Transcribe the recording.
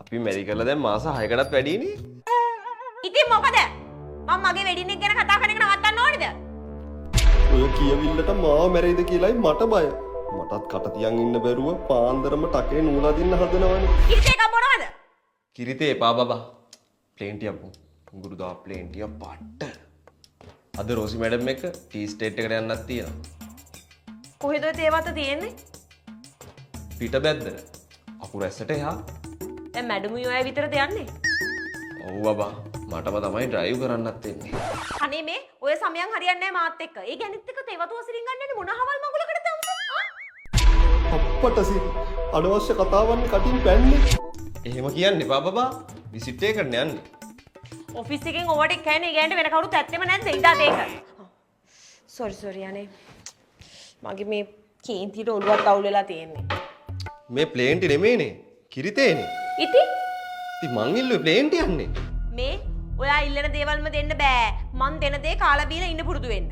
අපි මැරි කරලා දැන් මාස 6කටත් වැඩිනේ. ඉතින් මොකද? මම මගේ වෙඩින් එක ගැන කතා කරන එක නවත්තන්න ඕනේද? ඔය කියවිල්ලට මාව මැරෙයිද කියලායි මට බය. මටත් කට තියන් ඉන්න බැරුව පාන්දරම ටකේ නූලා දින්න හදනවනේ. ඉතින් ඒක මොනවද? කිරිතේ එපා බබා. ප්ලේන් ටියක් බෝ. තුඟුරු දා ප්ලේන් ටිය පට්ට. අද රෝසි මැඩම් එක්ක ටී ස්ටේට් එකට යන්නත් තියෙනවා. කොහෙද ඔය තේවත තියෙන්නේ? පිට බැද්ද. අකුර ඇස්සට එහා. දැන් මැඩමුයි ඔය විතරද යන්නේ? ඔව් බබා. මටම තමයි ඩ්‍රයිව් කරන්නත් වෙන්නේ. අනේ මේ ඔය සමයන් හරියන්නේ නැහැ මාත් එක්ක. ඒ ගැනිත් එක්ක තේවතු වසිරින් ගන්නන්නේ මොන හවල් මගුලකටද ආ? අප්පට සිරි අනවශ්‍ය කතාවන් කටින් පැන්නේ. එහෙම කියන්න එපා බබා. විසිට් එකකට යන්නේ. ඔෆිස් එකෙන් ඕවට එක්කන්නේ ඒ ගෑනට වෙන කවුරුත් ඇත්තෙම නැද්ද? ඉඳාද ඒක? සෝරි අනේ. මගේ මේ කේන්තියට ඔළුවත් අවුල් වෙලා තියෙන්නේ. මේ ප්ලේන් ටි නෙමෙයිනේ. කිරිතේනේ. ඉතින් ඉතින් මං ඉල්ලුවේ ප්ලේන් ටි යන්නේ. මේ ඔයා ඉල්ලන දේවල්ම දෙන්න බෑ. මං දෙන දේ කාලා බීලා ඉන්න පුරුදු වෙන්න.